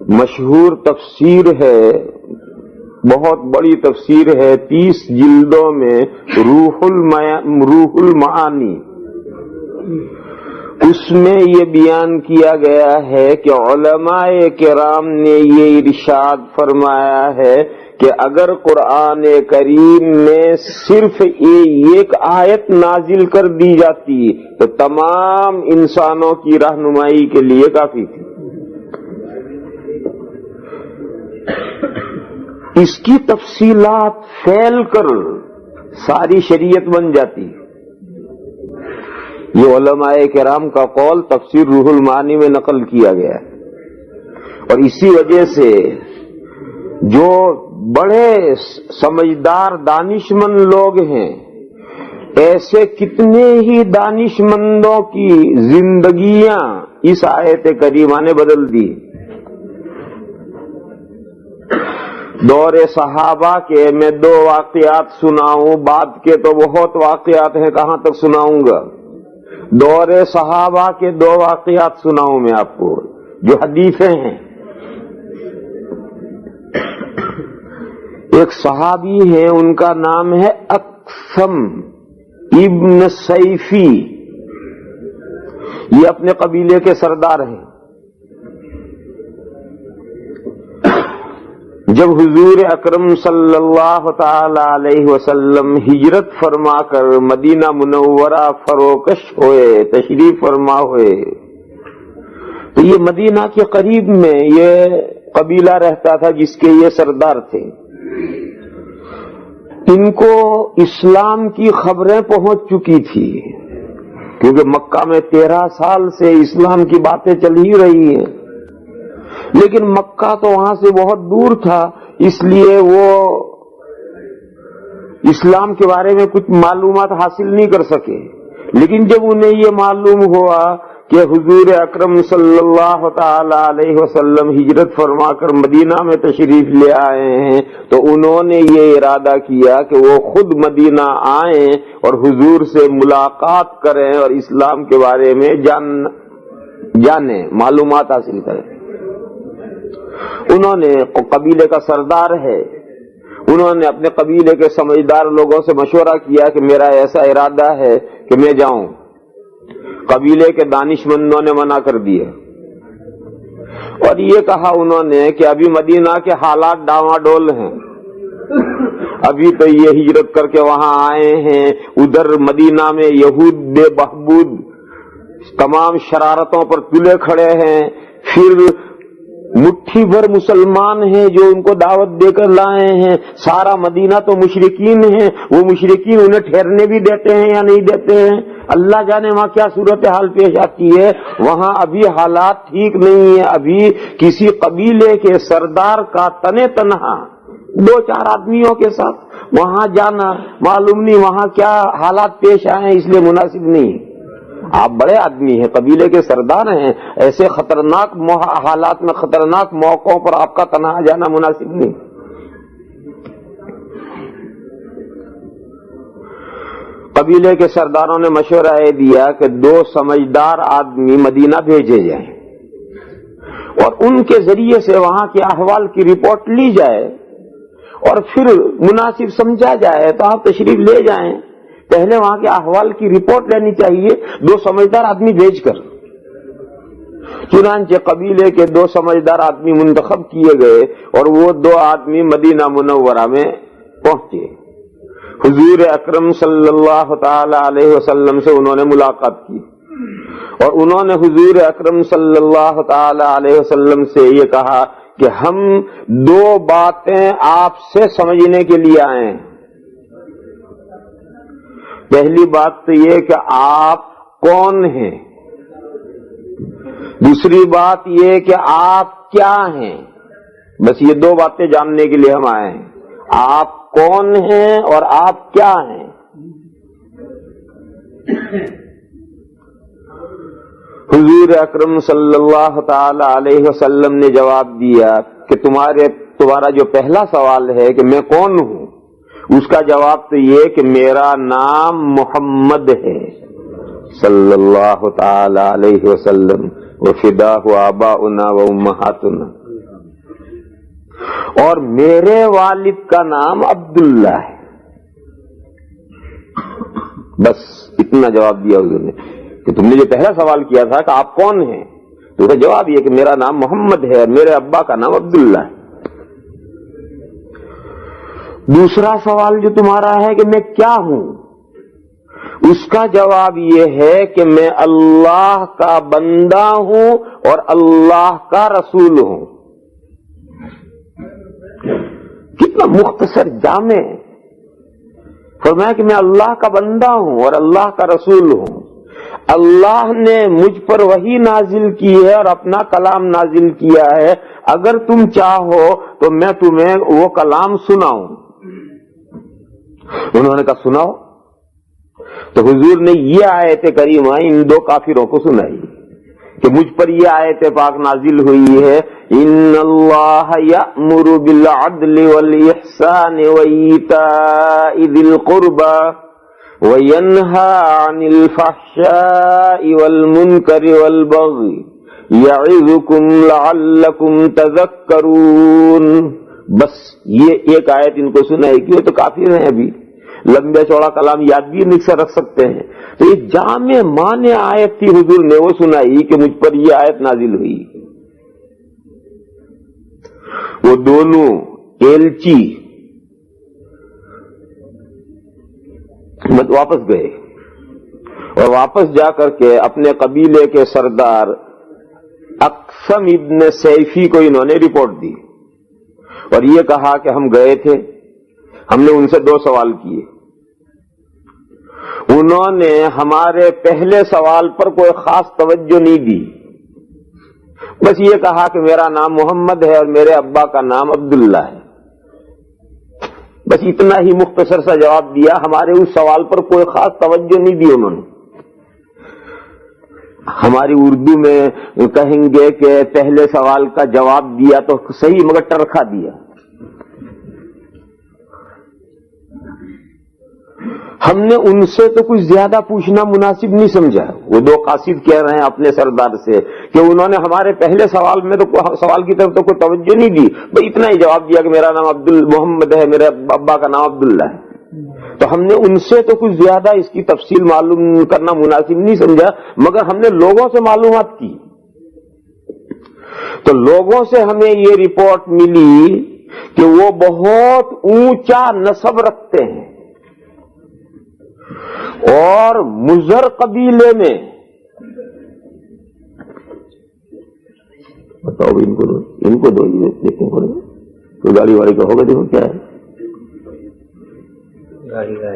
مشہور تفسیر ہے، بہت بڑی تفسیر ہے، 30 جلدوں میں روح المعانی، اس میں یہ بیان کیا گیا ہے کہ علماء کرام نے یہ ارشاد فرمایا ہے کہ اگر قرآن کریم میں صرف ایک آیت نازل کر دی جاتی تو تمام انسانوں کی رہنمائی کے لیے کافی تھی۔ اس کی تفصیلات پھیل کر ساری شریعت بن جاتی۔ یہ علماء کرام کا قول تفسیر روح المعانی میں نقل کیا گیا ہے، اور اسی وجہ سے جو بڑے سمجھدار دانشمند لوگ ہیں، ایسے کتنے ہی دانشمندوں کی زندگیاں اس آیت کریمہ نے بدل دی۔ دور صحابہ کے میں 2 واقعات سناؤں، بعد کے تو بہت واقعات ہیں، کہاں تک سناؤں گا۔ دور صحابہ کے 2 واقعات سناؤں میں آپ کو جو حدیثیں ہیں۔ ایک صحابی ہے، ان کا نام ہے اقسم ابن سیفی، یہ اپنے قبیلے کے سردار ہیں۔ جب حضور اکرم صلی اللہ تعالی علیہ وسلم ہجرت فرما کر مدینہ منورہ فروکش ہوئے، تشریف فرما ہوئے، تو یہ مدینہ کے قریب میں یہ قبیلہ رہتا تھا جس کے یہ سردار تھے۔ ان کو اسلام کی خبریں پہنچ چکی تھی، کیونکہ مکہ میں 13 سال سے اسلام کی باتیں چل ہی رہی ہیں، لیکن مکہ تو وہاں سے بہت دور تھا، اس لیے وہ اسلام کے بارے میں کچھ معلومات حاصل نہیں کر سکے۔ لیکن جب انہیں یہ معلوم ہوا کہ حضور اکرم صلی اللہ تعالی علیہ وسلم ہجرت فرما کر مدینہ میں تشریف لے آئے ہیں، تو انہوں نے یہ ارادہ کیا کہ وہ خود مدینہ آئیں اور حضور سے ملاقات کریں اور اسلام کے بارے میں جانیں، معلومات حاصل کریں۔ انہوں نے قبیلے کا سردار ہے، انہوں نے اپنے قبیلے کے سمجھدار لوگوں سے مشورہ کیا کہ میرا ایسا ارادہ ہے کہ میں جاؤں۔ قبیلے کے دانشمندوں نے منع کر دیا، اور یہ کہا انہوں نے کہ ابھی مدینہ کے حالات ڈاواڈول ہیں، ابھی تو یہ ہجرت کر کے وہاں آئے ہیں، ادھر مدینہ میں یہود بے بہبود تمام شرارتوں پر تلے کھڑے ہیں، پھر مٹھی بھر مسلمان ہیں جو ان کو دعوت دے کر لائے ہیں، سارا مدینہ تو مشرکین ہیں، وہ مشرکین انہیں ٹھہرنے بھی دیتے ہیں یا نہیں دیتے ہیں، اللہ جانے وہاں کیا صورتحال پیش آتی ہے۔ وہاں ابھی حالات ٹھیک نہیں ہیں، ابھی کسی قبیلے کے سردار کا تنے تنہا 2-4 آدمیوں کے ساتھ وہاں جانا معلوم نہیں وہاں کیا حالات پیش آئے ہیں، اس لیے مناسب نہیں۔ آپ بڑے آدمی ہیں، قبیلے کے سردار ہیں، ایسے خطرناک حالات میں، خطرناک موقعوں پر آپ کا تنہا جانا مناسب نہیں۔ قبیلے کے سرداروں نے مشورہ یہ دیا کہ 2 سمجھدار آدمی مدینہ بھیجے جائیں اور ان کے ذریعے سے وہاں کے احوال کی رپورٹ لی جائے، اور پھر مناسب سمجھا جائے تو آپ تشریف لے جائیں۔ پہلے وہاں کے احوال کی رپورٹ لینی چاہیے 2 سمجھدار آدمی بھیج کر۔ چنانچہ قبیلے کے 2 سمجھدار آدمی منتخب کیے گئے اور وہ 2 آدمی مدینہ منورہ میں پہنچے۔ حضور اکرم صلی اللہ تعالی علیہ وسلم سے انہوں نے ملاقات کی، اور انہوں نے حضور اکرم صلی اللہ تعالی علیہ وسلم سے یہ کہا کہ ہم 2 باتیں آپ سے سمجھنے کے لیے آئے ہیں۔ پہلی بات تو یہ کہ آپ کون ہیں، دوسری بات یہ کہ آپ کیا ہیں۔ بس یہ 2 باتیں جاننے کے لیے ہم آئے ہیں، آپ کون ہیں اور آپ کیا ہیں۔ حضور اکرم صلی اللہ تعالی علیہ وسلم نے جواب دیا کہ تمہارا جو پہلا سوال ہے کہ میں کون ہوں، اس کا جواب تو یہ کہ میرا نام محمد ہے صلی اللہ تعالی علیہ وسلم، وفداہ آباؤنا و امہاتنا۔ اور میرے والد کا نام عبداللہ ہے. بس اتنا جواب دیا حضور نے کہ تم نے جو پہلا سوال کیا تھا کہ آپ کون ہیں، تو اس کا جواب یہ کہ میرا نام محمد ہے اور میرے ابا کا نام عبداللہ ہے. دوسرا سوال جو تمہارا ہے کہ میں کیا ہوں، اس کا جواب یہ ہے کہ میں اللہ کا بندہ ہوں اور اللہ کا رسول ہوں. کتنا مختصر جامع. فرمایا کہ میں اللہ کا بندہ ہوں اور اللہ کا رسول ہوں. اللہ نے مجھ پر وحی نازل کی ہے اور اپنا کلام نازل کیا ہے. اگر تم چاہو تو میں تمہیں وہ کلام سناؤں. انہوں نے کہا سناؤ. تو حضور نے یہ آیت کریمہ ان دو کافروں کو سنائی کہ مجھ پر یہ آیت پاک نازل ہوئی ہے، ان اللہ یأمر بالعدل والاحسان وایتاء ذی القربى وینہی عن الفحشاء والمنکر والبغی یعظکم لعلکم تذکرون. بس یہ ایک آیت ان کو سنائی کہ وہ تو کافر ہیں، ابھی لمبا چوڑا کلام یاد بھی نہیں سے رکھ سکتے ہیں. تو یہ جامع معنی آیت تھی، حضور نے وہ سنائی کہ مجھ پر یہ آیت نازل ہوئی. وہ دونوں ایلچی واپس گئے اور واپس جا کر کے اپنے قبیلے کے سردار اقسم ابن سیفی کو انہوں نے رپورٹ دی اور یہ کہا کہ ہم گئے تھے، ہم نے ان سے 2 سوال کیے. انہوں نے ہمارے پہلے سوال پر کوئی خاص توجہ نہیں دی، بس یہ کہا کہ میرا نام محمد ہے اور میرے ابا کا نام عبداللہ ہے. بس اتنا ہی مختصر سا جواب دیا. ہمارے اس سوال پر کوئی خاص توجہ نہیں دی انہوں نے. ہماری اردو میں کہیں گے کہ پہلے سوال کا جواب دیا تو صحیح مگر ٹرکھا دیا. ہم نے ان سے تو کچھ زیادہ پوچھنا مناسب نہیں سمجھا. وہ 2 قاصد کہہ رہے ہیں اپنے سردار سے کہ انہوں نے ہمارے پہلے سوال میں تو سوال کی طرف تو کوئی توجہ نہیں دی، بس اتنا ہی جواب دیا کہ میرا نام محمد ہے، میرے ابا کا نام عبداللہ ہے. تو ہم نے ان سے تو کچھ زیادہ اس کی تفصیل معلوم کرنا مناسب نہیں سمجھا، مگر ہم نے لوگوں سے معلومات کی. تو لوگوں سے ہمیں یہ رپورٹ ملی کہ وہ بہت اونچا نسب رکھتے ہیں اور مضر قبیلے میں. بتاؤ ان کو دو دیکھنے پڑے گا. تو گاڑی واڑی کا ہوگا، دیکھو کیا ہے گاڑی کا.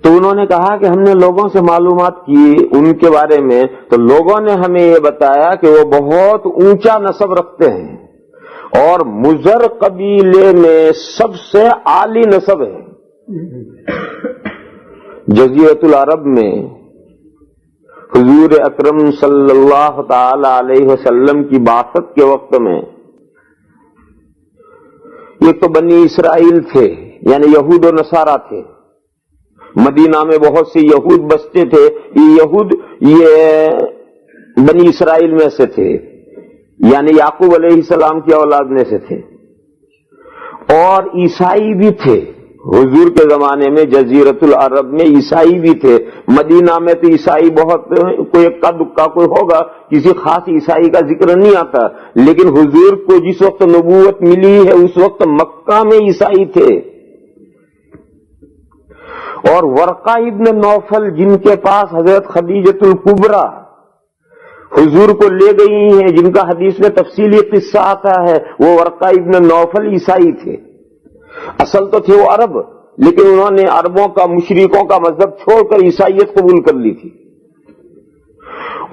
تو انہوں نے کہا کہ ہم نے لوگوں سے معلومات کی ان کے بارے میں، تو لوگوں نے ہمیں یہ بتایا کہ وہ بہت اونچا نسب رکھتے ہیں اور مضر قبیلے میں سب سے عالی نسب ہے. جزیرۃ العرب میں حضور اکرم صلی اللہ تعالی علیہ وسلم کی بعثت کے وقت میں یہ تو بنی اسرائیل تھے، یعنی یہود و نصارہ تھے. مدینہ میں بہت سے یہود بستے تھے. یہ یہود یہ بنی اسرائیل میں سے تھے، یعنی یعقوب علیہ السلام کی اولاد میں سے تھے. اور عیسائی بھی تھے. حضور کے زمانے میں جزیرۃ العرب میں عیسائی بھی تھے. مدینہ میں تو عیسائی بہت، کوئی اکا دکا کوئی ہوگا، کسی خاص عیسائی کا ذکر نہیں آتا. لیکن حضور کو جس وقت نبوت ملی ہے اس وقت مکہ میں عیسائی تھے. اور ورقہ ابن نوفل جن کے پاس حضرت خدیجۃ الکبریٰ حضور کو لے گئی ہیں، جن کا حدیث میں تفصیلی قصہ آتا ہے، وہ ورقہ ابن نوفل عیسائی تھے. اصل تو تھے وہ عرب، لیکن انہوں نے عربوں کا، مشرکوں کا مذہب چھوڑ کر عیسائیت قبول کر لی تھی.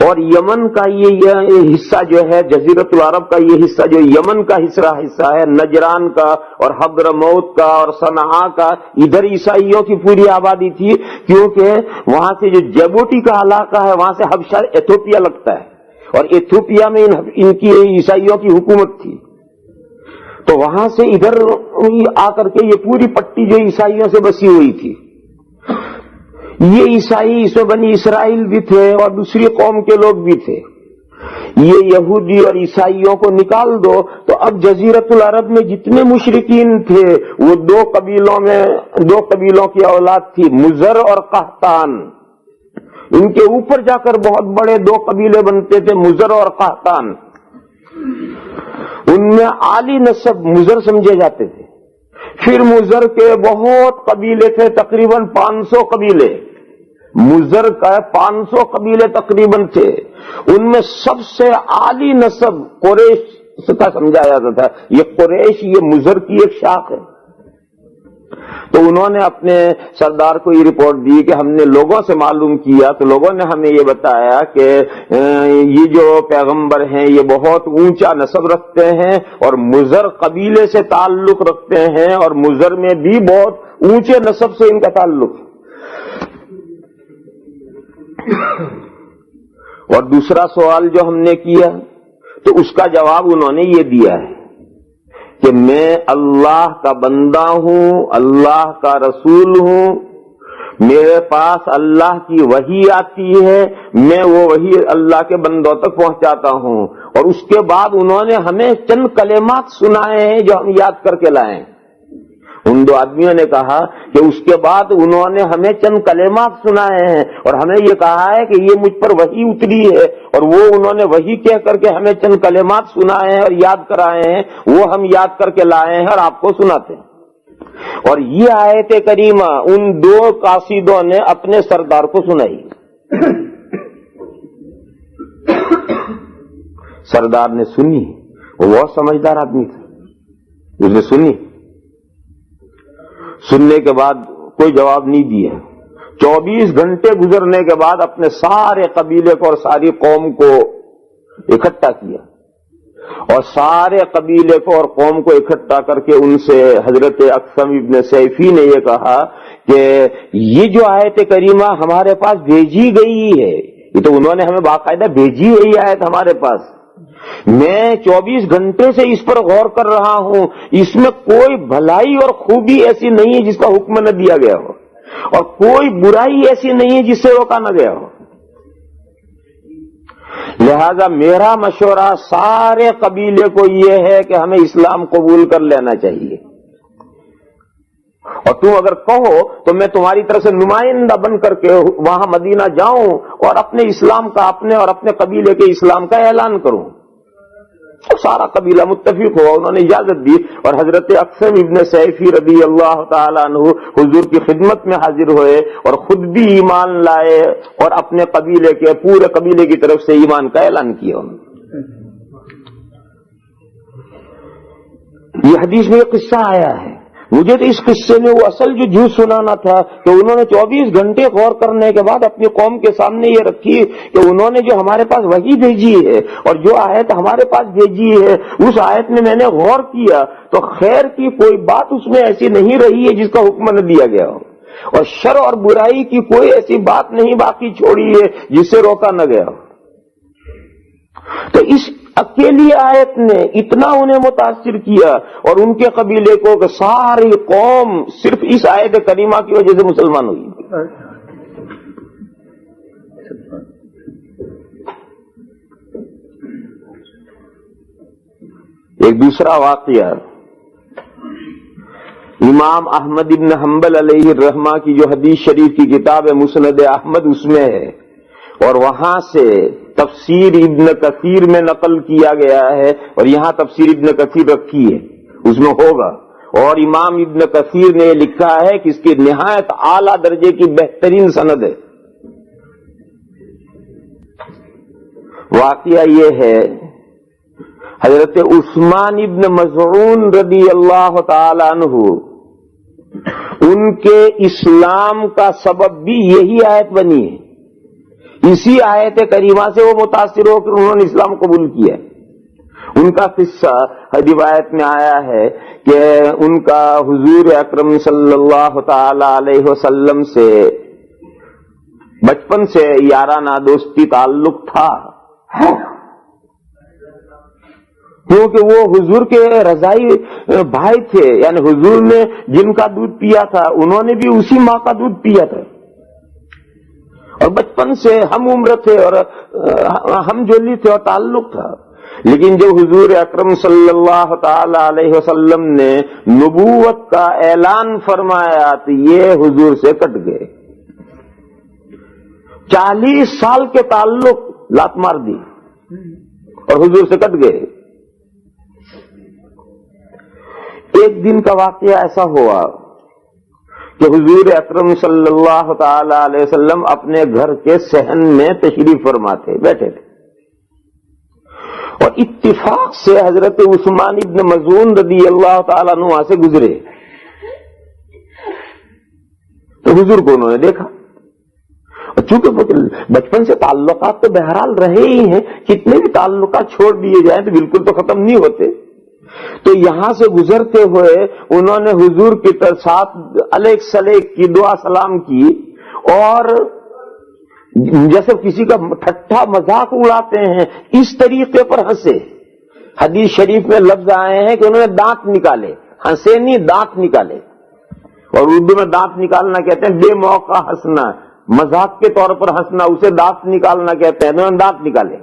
اور یمن کا یہ حصہ جو ہے، جزیرۃ العرب کا یہ حصہ جو یمن کا حصہ ہے، نجران کا اور حضرموت کا اور صنعاء کا، ادھر عیسائیوں کی پوری آبادی تھی. کیونکہ وہاں سے جو جیبوٹی کا علاقہ ہے وہاں سے حبشہ ایتھوپیا لگتا ہے اور ایتھوپیا میں ان کی عیسائیوں کی حکومت تھی. تو وہاں سے ادھر آ کر کے یہ پوری پٹی جو عیسائیوں سے بسی ہوئی تھی. یہ عیسائی، اس میں بنی اسرائیل بھی تھے اور دوسری قوم کے لوگ بھی تھے، یہ یہودی اور عیسائیوں کو نکال دو تو اب جزیرت العرب میں جتنے مشرکین تھے وہ دو قبیلوں کی اولاد تھی، مزر اور قحطان۔ ان کے اوپر جا کر بہت بڑے دو قبیلے بنتے تھے، مزر اور قحطان۔ ان میں عالی نسب مزر سمجھے جاتے تھے۔ پھر مزر کے بہت قبیلے تھے، تقریباً 500 قبیلے، مزر کا 500 قبیلے تقریباً تھے۔ ان میں سب سے عالی نسب قریش کا سمجھا جاتا تھا، یہ قریش یہ مزر کی ایک شاخ ہے۔ تو انہوں نے اپنے سردار کو یہ رپورٹ دی کہ ہم نے لوگوں سے معلوم کیا تو لوگوں نے ہمیں یہ بتایا کہ یہ جو پیغمبر ہیں یہ بہت اونچا نسب رکھتے ہیں اور مزر قبیلے سے تعلق رکھتے ہیں، اور مزر میں بھی بہت اونچے نسب سے ان کا تعلق ہے۔ اور دوسرا سوال جو ہم نے کیا تو اس کا جواب انہوں نے یہ دیا ہے کہ میں اللہ کا بندہ ہوں، اللہ کا رسول ہوں، میرے پاس اللہ کی وحی آتی ہے، میں وہ وحی اللہ کے بندوں تک پہنچاتا ہوں۔ اور اس کے بعد انہوں نے ہمیں چند کلمات سنائے ہیں جو ہم یاد کر کے لائیں۔ ان دو آدمیوں نے کہا کہ اس کے بعد انہوں نے ہمیں چند کلمات سنائے ہیں اور ہمیں یہ کہا ہے کہ یہ مجھ پر وحی اتری ہے، اور وہ انہوں نے وحی کہہ کر کے ہمیں چند کلمات سنائے ہیں اور یاد کرائے ہیں، وہ ہم یاد کر کے لائے ہیں اور آپ کو سناتے ہیں۔ اور یہ آیت کریمہ ان دو قاصدوں نے اپنے سردار کو سنائی۔ سردار نے سنی، وہ بہت سمجھدار آدمی تھا، اس نے سنی، سننے کے بعد کوئی جواب نہیں دیا۔ 24 گھنٹے گزرنے کے بعد اپنے سارے قبیلے کو اور ساری قوم کو اکٹھا کیا، اور سارے قبیلے کو اور قوم کو اکٹھا کر کے ان سے حضرت اقسم ابن سیفی نے یہ کہا کہ یہ جو آیت کریمہ ہمارے پاس بھیجی گئی ہے، یہ تو انہوں نے ہمیں باقاعدہ بھیجی ہے یہ آیت ہمارے پاس، میں 24 گھنٹے سے اس پر غور کر رہا ہوں، اس میں کوئی بھلائی اور خوبی ایسی نہیں ہے جس کا حکم نہ دیا گیا ہو، اور کوئی برائی ایسی نہیں ہے جس سے روکا نہ گیا ہو۔ لہذا میرا مشورہ سارے قبیلے کو یہ ہے کہ ہمیں اسلام قبول کر لینا چاہیے، اور تم اگر کہو تو میں تمہاری طرف سے نمائندہ بن کر کے وہاں مدینہ جاؤں اور اپنے اسلام کا، اپنے اور اپنے قبیلے کے اسلام کا اعلان کروں۔ تو سارا قبیلہ متفق ہوا، انہوں نے اجازت دی، اور حضرت اقسم ابن سیفی رضی اللہ تعالیٰ عنہ حضور کی خدمت میں حاضر ہوئے اور خود بھی ایمان لائے اور اپنے قبیلے کے پورے قبیلے کی طرف سے ایمان کا اعلان کیا۔ یہ حدیث میں یہ قصہ آیا ہے۔ مجھے تو اس قصے میں وہ اصل جو جھوٹ سنانا تھا کہ انہوں نے 24 گھنٹے غور کرنے کے بعد اپنی قوم کے سامنے یہ رکھی کہ انہوں نے جو ہمارے پاس وحی بھیجی ہے اور جو آیت ہمارے پاس بھیجی ہے اس آیت میں نے غور کیا تو خیر کی کوئی بات اس میں ایسی نہیں رہی ہے جس کا حکم نہ دیا گیا ہو، اور شر اور برائی کی کوئی ایسی بات نہیں باقی چھوڑی ہے جس سے روکا نہ گیا ہو۔ تو اس اکیلی آیت نے اتنا انہیں متاثر کیا اور ان کے قبیلے کو کہ ساری قوم صرف اس آیت کریمہ کی وجہ سے مسلمان ہوئی۔ ایک دوسرا واقعہ امام احمد ابن حنبل علیہ الرحمہ کی جو حدیث شریف کی کتاب ہے مسند احمد، اس میں ہے، اور وہاں سے تفسیر ابن کثیر میں نقل کیا گیا ہے، اور یہاں تفسیر ابن کثیر رکھی ہے، اس میں ہوگا، اور امام ابن کثیر نے لکھا ہے کہ اس کی نہایت اعلیٰ درجے کی بہترین سند ہے۔ واقعہ یہ ہے حضرت عثمان ابن مظعون رضی اللہ تعالی عنہ، ان کے اسلام کا سبب بھی یہی آیت بنی ہے، اسی آیت کریمہ سے وہ متاثر ہو کر انہوں نے اسلام قبول کیا۔ ان کا قصہ روایت میں آیا ہے کہ ان کا حضور اکرم صلی اللہ تعالی علیہ وسلم سے بچپن سے یارانہ دوستی تعلق تھا، کیونکہ وہ حضور کے رضائی بھائی تھے، یعنی حضور نے جن کا دودھ پیا تھا انہوں نے بھی اسی ماں کا دودھ پیا تھا۔ اور بچپن سے ہم عمر تھے اور ہم جولی تھے اور تعلق تھا. لیکن جب حضور اکرم صلی اللہ تعالی علیہ وسلم نے نبوت کا اعلان فرمایا تو یہ حضور سے کٹ گئے. 40 سال کے تعلق لات مار دی اور حضور سے کٹ گئے. ایک دن کا واقعہ ایسا ہوا کہ حضور اکرم صلی اللہ تعالی علیہ وسلم اپنے گھر کے صحن میں تشریف فرما تھے، بیٹھے تھے، اور اتفاق سے حضرت عثمان ابن مظعون رضی اللہ تعالیٰ عنہ وہاں سے گزرے. تو حضور کو انہوں نے دیکھا، اور چونکہ بچپن سے تعلقات تو بہرحال رہے ہی ہیں، کتنے بھی تعلقات چھوڑ دیے جائیں تو بالکل تو ختم نہیں ہوتے. تو یہاں سے گزرتے ہوئے انہوں نے حضور کے ساتھ علیک سلیک کی دعا سلام کی، اور جیسے کسی کا ٹھٹھا مذاق اڑاتے ہیں اس طریقے پر ہنسے. حدیث شریف میں لفظ آئے ہیں کہ انہوں نے دانت نکالے، ہنسے نہیں دانت نکالے. اور اردو میں دانت نکالنا کہتے ہیں بے موقع ہنسنا، مذاق کے طور پر ہنسنا اسے دانت نکالنا کہتے ہیں. انہوں نے دانت نکالے.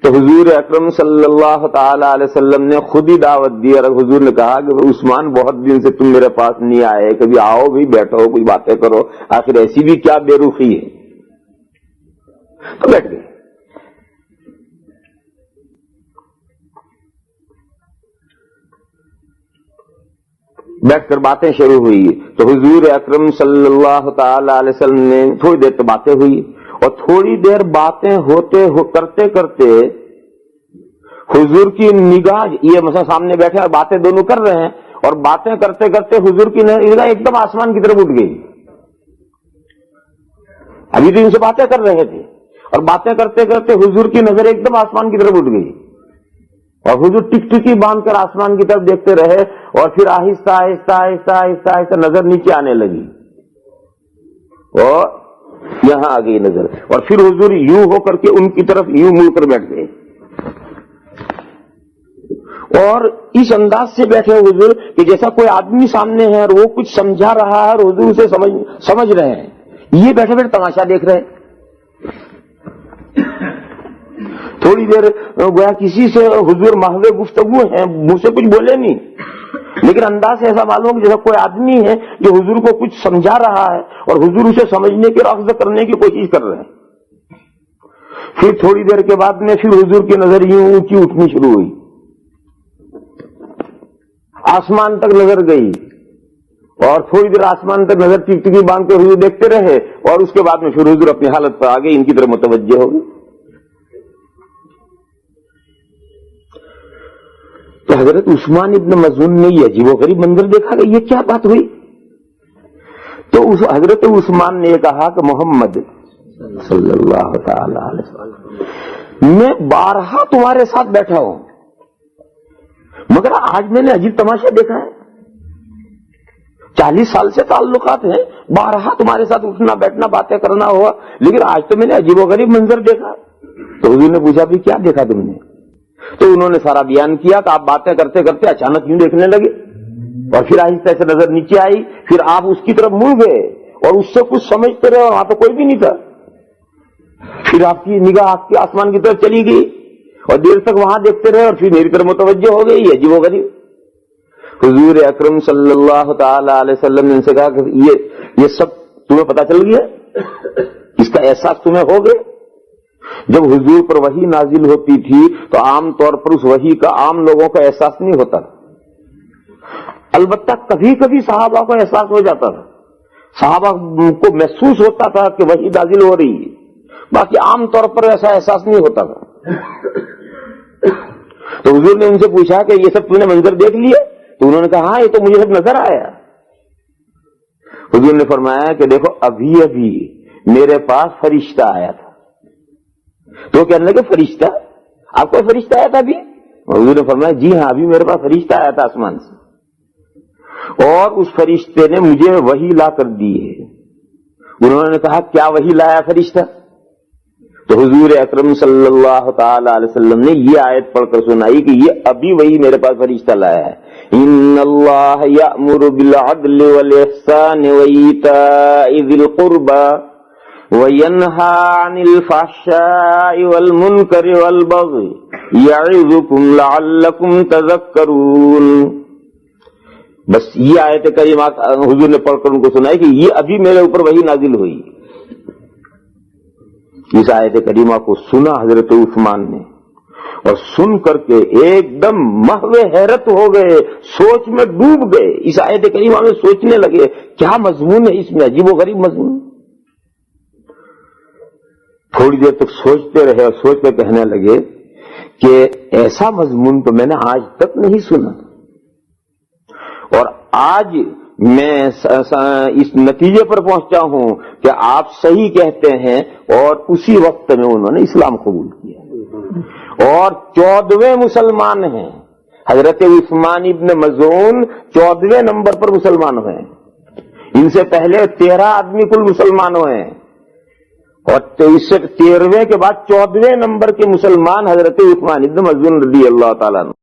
تو حضور اکرم صلی اللہ تعالی علیہ وسلم نے خود ہی دعوت دی، اور حضور نے کہا کہ عثمان بہت دن سے تم میرے پاس نہیں آئے، کبھی آؤ بھی، بیٹھو، کچھ باتیں کرو، آخر ایسی بھی کیا بے رخی ہے. تو بیٹھ گئے. بیٹھ کر باتیں شروع ہوئی. تو حضور اکرم صلی اللہ تعالی علیہ وسلم نے تھوڑی دیر تو باتیں ہوئی، اور تھوڑی دیر باتیں کرتے کرتے حضور کی نگاہ، یہ مثلا سامنے بیٹھے اور باتیں دونوں کر رہے ہیں، اور باتیں کرتے کرتے حضور کی نگاہ ایک دم آسمان کی طرف اٹھ گئی. ابھی تو ان سے باتیں کر رہے تھے، اور باتیں کرتے کرتے حضور کی نظر ایک دم آسمان کی طرف اٹھ گئی، اور حضور ٹک ٹکی باندھ کر آسمان کی طرف دیکھتے رہے، اور پھر آہستہ آہستہ آہستہ آہستہ آہستہ نظر نیچے آنے لگی، اور یہاں آ گئی نظر. اور پھر حضور یوں ہو کر کے ان کی طرف یوں مڑ کر بیٹھ گئے، اور اس انداز سے بیٹھے حضور کہ جیسا کوئی آدمی سامنے ہے اور وہ کچھ سمجھا رہا ہے اور حضور اسے سمجھ رہے ہیں. یہ بیٹھے بیٹھے تماشا دیکھ رہے. تھوڑی دیر گویا کسی سے حضور محو گفتگو ہیں، منہ سے کچھ بولے نہیں، لیکن انداز سے ایسا معلوم کہ جیسا کوئی آدمی ہے جو حضور کو کچھ سمجھا رہا ہے اور حضور اسے سمجھنے کی اور اخذ کرنے کی کوشش کر رہے ہیں. پھر تھوڑی دیر کے بعد میں پھر حضور کی نظر یوں اونچی اٹھنی شروع ہوئی، آسمان تک نظر گئی، اور تھوڑی دیر آسمان تک نظر ٹکٹکی باندھ کے حضور دیکھتے رہے، اور اس کے بعد میں پھر حضور اپنی حالت پر آگے ان کی طرف متوجہ ہو گئے. تو حضرت عثمان ابن مظعون نے یہ عجیب و غریب منظر دیکھا کہ یہ کیا بات ہوئی. تو حضرت عثمان نے یہ کہا کہ محمد صلی اللہ تعالی علیہ وسلم، میں بارہا تمہارے ساتھ بیٹھا ہوں، مگر آج میں نے عجیب تماشا دیکھا ہے. 40 سال سے تعلقات ہیں، بارہا تمہارے ساتھ اٹھنا بیٹھنا باتیں کرنا ہوا، لیکن آج تو میں نے عجیب و غریب منظر دیکھا. تو حضور نے پوچھا بھی کیا دیکھا تم نے؟ تو انہوں نے سارا بیان کیا کہ آپ باتیں کرتے کرتے اچانک یوں دیکھنے لگے، اور پھر آہستہ سے نظر نیچے آئی، پھر آپ اس کی طرف مڑ گئے اور اس سے کچھ سمجھتے رہے، وہاں تو کوئی بھی نہیں تھا. پھر آپ کی نگاہ آپ کے آسمان کی طرف چلی گئی، اور دیر تک وہاں دیکھتے رہے، اور پھر میری طرف متوجہ ہو گئی. عجیب و غریب. حضور اکرم صلی اللہ تعالی علیہ وسلم نے ان سے کہا کہ یہ سب تمہیں پتا چل گیا، اس کا احساس تمہیں ہو گیا. جب حضور پر وحی نازل ہوتی تھی تو عام طور پر اس وحی کا عام لوگوں کا احساس نہیں ہوتا، البتہ کبھی کبھی صحابہ کو احساس ہو جاتا تھا، صحابہ کو محسوس ہوتا تھا کہ وحی نازل ہو رہی ہے، باقی عام طور پر ایسا احساس نہیں ہوتا تھا. تو حضور نے ان سے پوچھا کہ یہ سب تم نے منظر دیکھ لیے؟ تو انہوں نے کہا ہاں یہ تو مجھے سب نظر آیا. حضور نے فرمایا کہ دیکھو ابھی ابھی میرے پاس فرشتہ آیا تھا. تو کہنے لگے فرشتہ؟ آپ کو فرشتہ آیا تھا ابھی؟ حضور نے فرمایا جی ہاں ابھی میرے پاس فرشتہ آیا تھا آسمان سے، اور اس فرشتے نے مجھے وحی لا کر دی ہے. انہوں نے کہا کیا وحی لایا فرشتہ؟ تو حضور اکرم صلی اللہ تعالی علیہ وسلم نے یہ آیت پڑھ کر سنائی کہ یہ ابھی وہی میرے پاس فرشتہ لایا ہے. ان اللہ یأمر بالعدل والاحسان وایتاء ذی القربى وینہی عن الفحشاء والمنکر والبغی یعظکم لعلکم تذکرون. بس یہ آیت کریمہ حضور نے پڑھ کر ان کو سنائی کہ یہ ابھی میرے اوپر وہی نازل ہوئی. اس آیت کریمہ کو سنا حضرت عثمان نے اور سن کر کے ایک دم محو حیرت ہو گئے، سوچ میں ڈوب گئے. اس آیت کریمہ میں سوچنے لگے کیا مضمون ہے اس میں، عجیب و غریب مضمون. تھوڑی دیر تک سوچتے رہے اور سوچ کر کہنے لگے کہ ایسا مضمون تو میں نے آج تک نہیں سنا، اور آج میں اس نتیجے پر پہنچا ہوں کہ آپ صحیح کہتے ہیں. اور اسی وقت میں انہوں نے اسلام قبول کیا اور 14ویں مسلمان ہیں. حضرت عثمان ابن مظعون 14ویں نمبر پر مسلمان ہوئے ہیں. ان سے پہلے 13 آدمی کل مسلمان ہوئے ہیں، اور اس سے 13ویں کے بعد 14ویں نمبر کے مسلمان حضرت عثمان ابن مظعون رضی اللہ تعالیٰ عنہ.